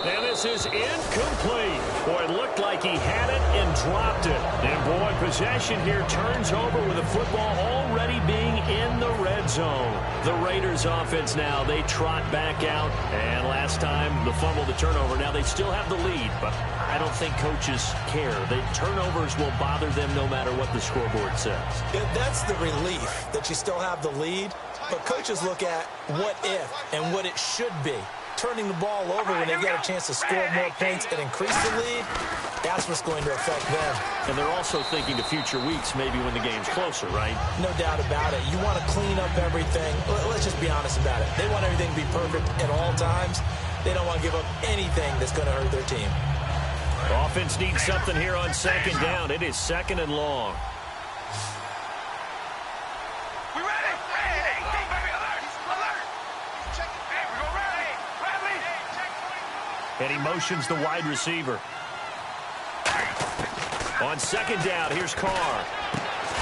And this is incomplete. Boy, it looked like he had it and dropped it. And, boy, possession here turns over with the football already being in the red zone. The Raiders offense now, they trot back out. And last time, the fumble, the turnover. Now they still have the lead, but I don't think coaches care. The turnovers will bother them no matter what the scoreboard says. Yeah, that's the relief that you still have the lead. But coaches look at what if and what it should be. Turning the ball over when they get a chance to score more points and increase the lead, that's what's going to affect them. And they're also thinking to future weeks, maybe when the game's closer, right? No doubt about it. You want to clean up everything. Let's just be honest about it. They want everything to be perfect at all times. They don't want to give up anything that's going to hurt their team. Offense needs something here on second down. It is second and long. And he motions the wide receiver. On second down, here's Carr.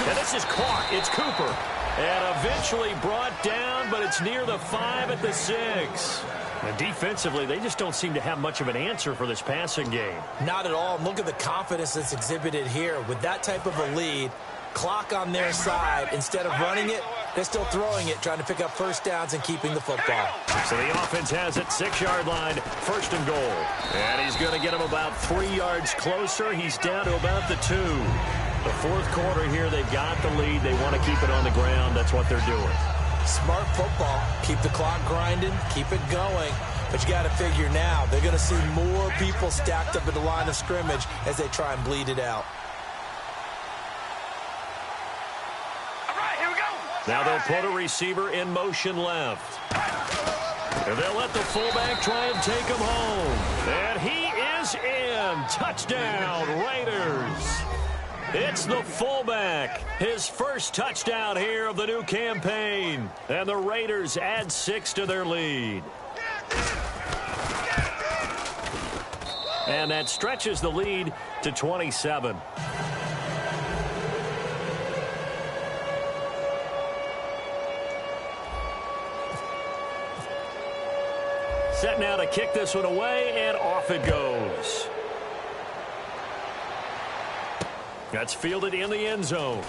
And this is caught. It's Cooper. And eventually brought down, but it's near the 5 at the 6. And defensively, they just don't seem to have much of an answer for this passing game. Not at all. Look at the confidence that's exhibited here. With that type of a lead, clock on their side, instead of running it, they're still throwing it, trying to pick up first downs and keeping the football. So the offense has it, 6-yard line, first and goal. And he's going to get him about 3 yards closer. He's down to about the 2. The fourth quarter here, they've got the lead. They want to keep it on the ground. That's what they're doing. Smart football. Keep the clock grinding, keep it going. But you got to figure now, they're going to see more people stacked up at the line of scrimmage as they try and bleed it out. Now they'll put a receiver in motion left. And they'll let the fullback try and take him home. And he is in. Touchdown, Raiders. It's the fullback. His first touchdown here of the new campaign. And the Raiders add 6 to their lead. And that stretches the lead to 27. Set now to kick this one away, and off it goes. That's fielded in the end zone.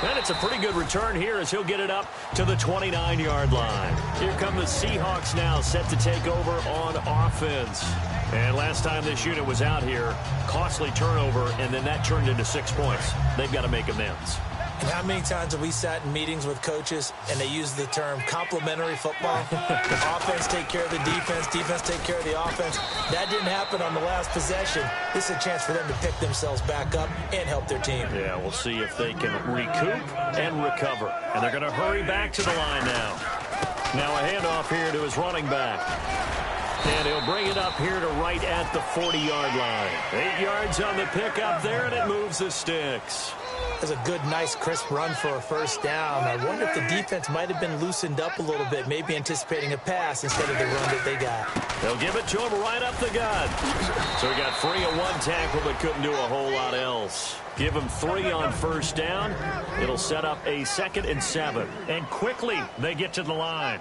And it's a pretty good return here as he'll get it up to the 29-yard line. Here come the Seahawks now set to take over on offense. And last time this unit was out here, costly turnover, and then that turned into 6 points. They've got to make amends. And how many times have we sat in meetings with coaches and they use the term complementary football? Offense take care of the defense, defense take care of the offense. That didn't happen on the last possession. This is a chance for them to pick themselves back up and help their team. Yeah, we'll see if they can recoup and recover. And they're going to hurry back to the line now. Now a handoff here to his running back. And he'll bring it up here to right at the 40-yard line. 8 yards on the pickup there, and it moves the sticks. That's a good, nice, crisp run for a first down. I wonder if the defense might have been loosened up a little bit, maybe anticipating a pass instead of the run that they got. They'll give it to him right up the gut. So he got free of one tackle but couldn't do a whole lot else. Give him 3 on first down. It'll set up a 2nd and 7. And quickly they get to the line.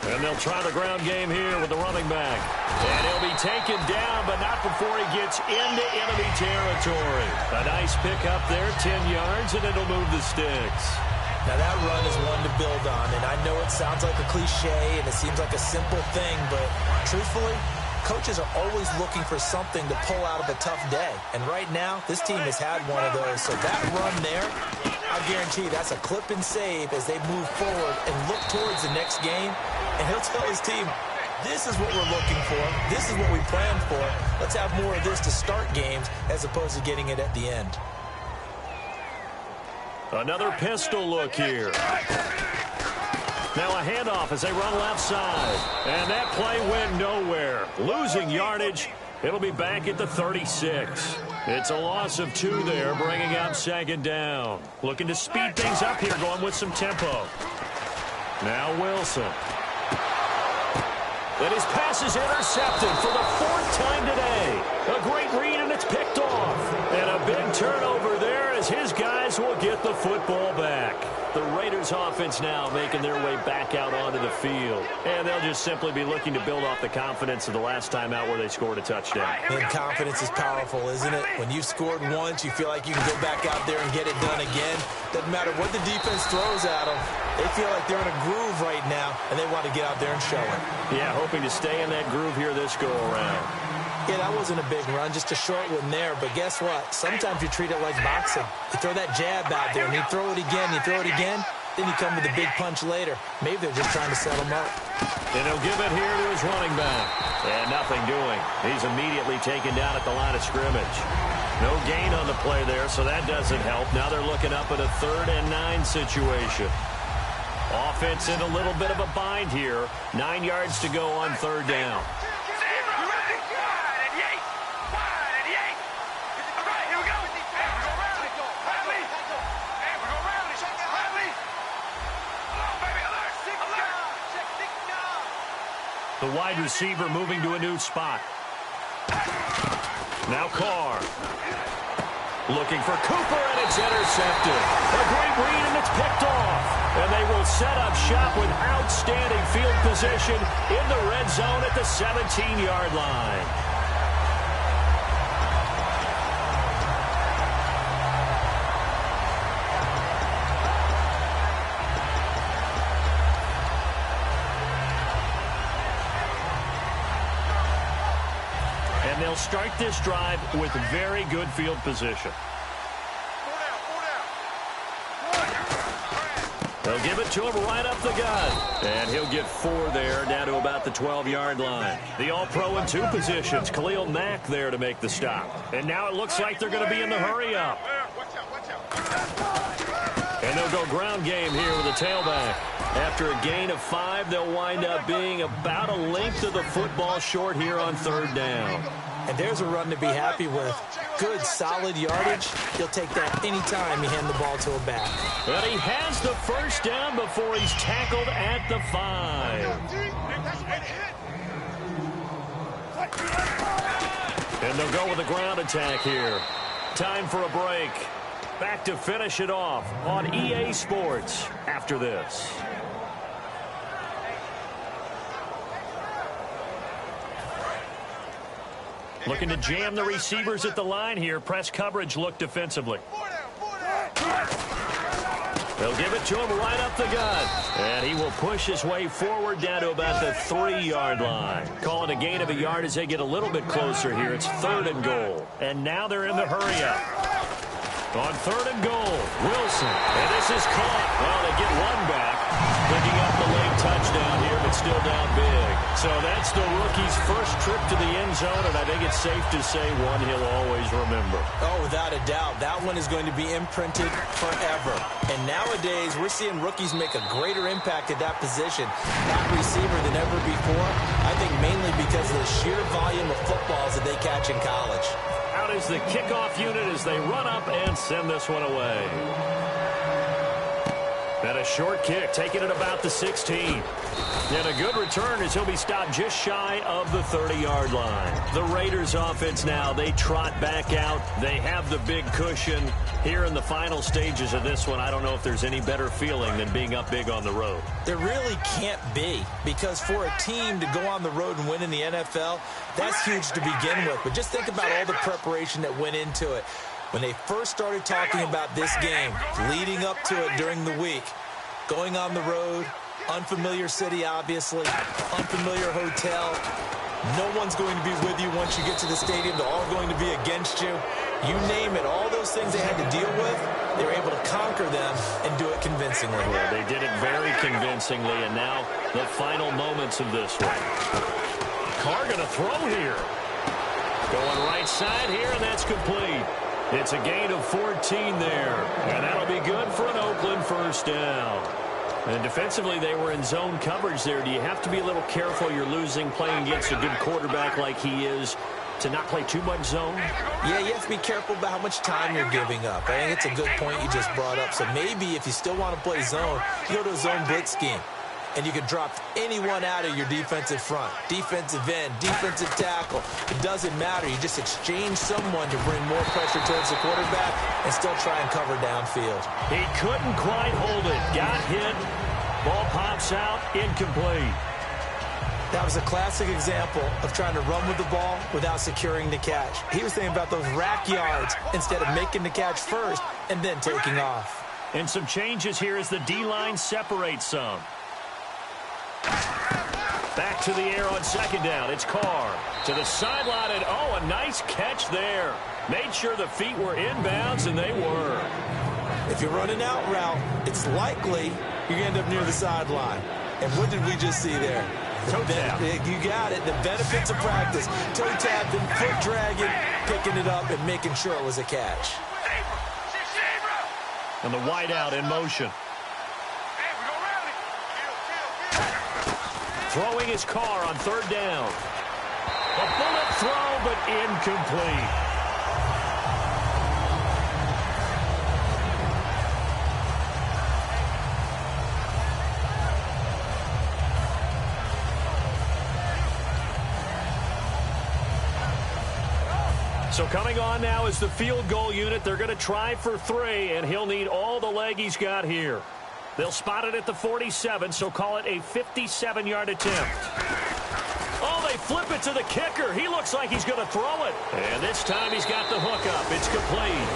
And they'll try the ground game here with the running back. And he'll be taken down, but not before he gets into enemy territory. A nice pickup there, 10 yards, and it'll move the sticks. Now that run is one to build on, and I know it sounds like a cliche and it seems like a simple thing, but truthfully, coaches are always looking for something to pull out of a tough day. And right now, this team has had one of those. So that run there, I guarantee that's a clip and save as they move forward and look towards the next game. And he'll tell his team, this is what we're looking for. This is what we planned for. Let's have more of this to start games as opposed to getting it at the end. Another pistol look here. Now a handoff as they run left side. And that play went nowhere. Losing yardage. It'll be back at the 36. It's a loss of 2 there, bringing up 2nd down. Looking to speed things up here, going with some tempo. Now Wilson. And his pass is intercepted for the 4th time today. A great read, and it's picked off. And a big turnover there as his guys will get the football back. The Raiders offense now making their way back out onto the field. And they'll just simply be looking to build off the confidence of the last time out where they scored a touchdown. And confidence is powerful, isn't it? When you've scored once, you feel like you can go back out there and get it done again. Doesn't matter what the defense throws at them. They feel like they're in a groove right now, and they want to get out there and show it. Yeah, hoping to stay in that groove here this go-around. Yeah, that wasn't a big run, just a short one there. But guess what? Sometimes you treat it like boxing. You throw that jab out there, and you throw it again, then you come with a big punch later. Maybe they're just trying to set him up. And he'll give it here to his running back. And nothing doing. He's immediately taken down at the line of scrimmage. No gain on the play there, so that doesn't help. Now they're looking up at a 3rd and 9 situation. Offense in a little bit of a bind here. 9 yards to go on 3rd down. The wide receiver moving to a new spot. Now Carr. Looking for Cooper, and it's intercepted. A great read, and it's picked off. And they will set up shop with outstanding field position in the red zone at the 17-yard line. And they'll start this drive with very good field position. They'll give it to him right up the gut. And he'll get 4 there, down to about the 12-yard line. The All-Pro in 2 positions. Khalil Mack there to make the stop. And now it looks like they're going to be in the hurry-up. And they'll go ground game here with a tailback. After a gain of 5, they'll wind up being about a length of the football short here on 3rd down. And there's a run to be happy with. Good, solid yardage. He'll take that anytime you hand the ball to a back. But he has the first down before he's tackled at the 5. And they'll go with a ground attack here. Time for a break. Back to finish it off on EA Sports after this. Looking to jam the receivers at the line here. Press coverage look defensively. They'll give it to him right up the gut. And he will push his way forward down to about the 3-yard line. Calling a gain of a yard as they get a little bit closer here. It's 3rd and goal. And now they're in the hurry-up. On 3rd and goal, Wilson. And this is caught. Well, they get one back. Picking up the late touchdown here, but still down big. So that's the rookie's first trip to the end zone, and I think it's safe to say one he'll always remember. Oh, without a doubt. That one is going to be imprinted forever. And nowadays, we're seeing rookies make a greater impact at that position, that receiver than ever before. I think mainly because of the sheer volume of footballs that they catch in college. Out out is the kickoff unit as they run up and send this one away. And a short kick, taking it about the 16. And a good return as he'll be stopped just shy of the 30-yard line. The Raiders offense now, they trot back out. They have the big cushion. Here in the final stages of this one, I don't know if there's any better feeling than being up big on the road. There really can't be, because for a team to go on the road and win in the NFL, that's huge to begin with. But just think about all the preparation that went into it. When they first started talking about this game, leading up to it during the week, going on the road, unfamiliar city, obviously, unfamiliar hotel. No one's going to be with you once you get to the stadium. They're all going to be against you. You name it, all those things they had to deal with, they were able to conquer them and do it convincingly. Well, they did it very convincingly, and now the final moments of this one. Carr going to throw here. Going right side here, and that's complete. It's a gain of 14 there, and that'll be good for an Oakland first down. And defensively, they were in zone coverage there. Do you have to be a little careful? You're losing playing against a good quarterback like he is to not play too much zone? Yeah, you have to be careful about how much time you're giving up. I think it's a good point you just brought up. So maybe if you still want to play zone, you go to a zone blitz scheme. And you can drop anyone out of your defensive front, defensive end, defensive tackle. It doesn't matter. You just exchange someone to bring more pressure towards the quarterback and still try and cover downfield. He couldn't quite hold it. Got hit. Ball pops out. Incomplete. That was a classic example of trying to run with the ball without securing the catch. He was thinking about those rack yards instead of making the catch first and then taking off. And some changes here as the D-line separates some. Back to the air on second down. It's Carr to the sideline, and oh, a nice catch there. Made sure the feet were inbounds, and they were. If you're running out route, it's likely you're going to end up near the sideline. And what did we just see there? Toe tap. You got it. The benefits of practice. Toe tapping, foot dragging, picking it up, and making sure it was a catch. And the wideout in motion. Throwing his Carr on third down. A bullet throw, but incomplete. So coming on now is the field goal unit. They're going to try for 3, and he'll need all the leg he's got here. They'll spot it at the 47, so call it a 57-yard attempt. Oh, they flip it to the kicker. He looks like he's going to throw it. And this time he's got the hook up. It's complete.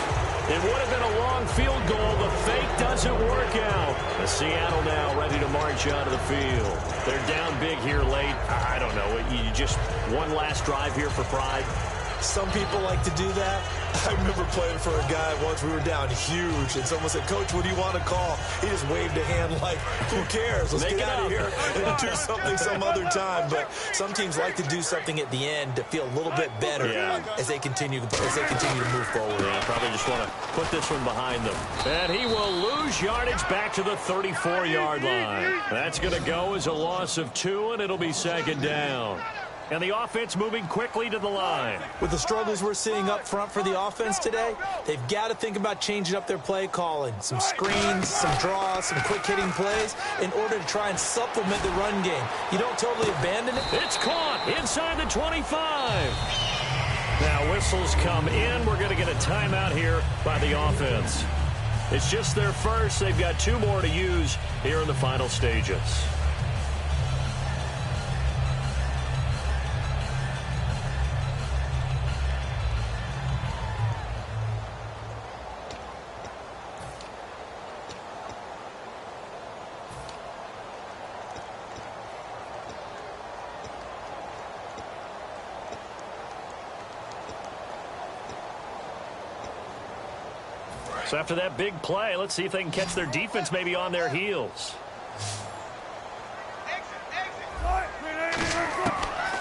It would have been a long field goal. The fake doesn't work out. The Seattle now ready to march out of the field. They're down big here late. I don't know. You just one last drive here for pride. Some people like to do that. I remember playing for a guy once. We were down huge, and someone said, "Coach, what do you want to call?" He just waved a hand like, "Who cares? Let's get out of here and do something some other time." But some teams like to do something at the end to feel a little bit better as they continue to move forward. Yeah, probably just want to put this one behind them. And he will lose yardage back to the 34-yard line. That's going to go as a loss of 2, and it'll be second down. And the offense moving quickly to the line. With the struggles we're seeing up front for the offense today, they've got to think about changing up their play calling. Some screens, some draws, some quick-hitting plays in order to try and supplement the run game. You don't totally abandon it. It's caught inside the 25. Now whistles come in. We're going to get a timeout here by the offense. It's just their first. They've got 2 more to use here in the final stages. So after that big play, let's see if they can catch their defense maybe on their heels.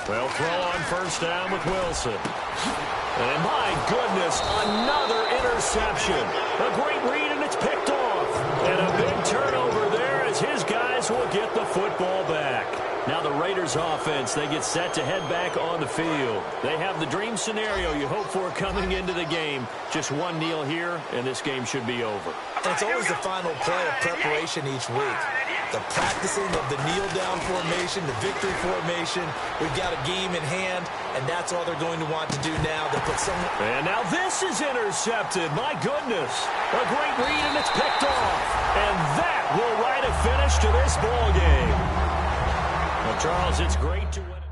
They'll throw on first down with Wilson. And my goodness, another interception. A great read, and it's picked off. And a big turnover there as his guys will get the football back. Now the Raiders Charles offense. They get set to head back on the field. They have the dream scenario you hope for coming into the game. Just one kneel here, and this game should be over. And it's always the final play of preparation each week. The practicing of the kneel-down formation, the victory formation. We've got a game in hand, and that's all they're going to want to do now. They put someone... And now this is intercepted. My goodness. A great read, and it's picked off. And that will write a finish to this ball game. Well, Charles, it's great to win.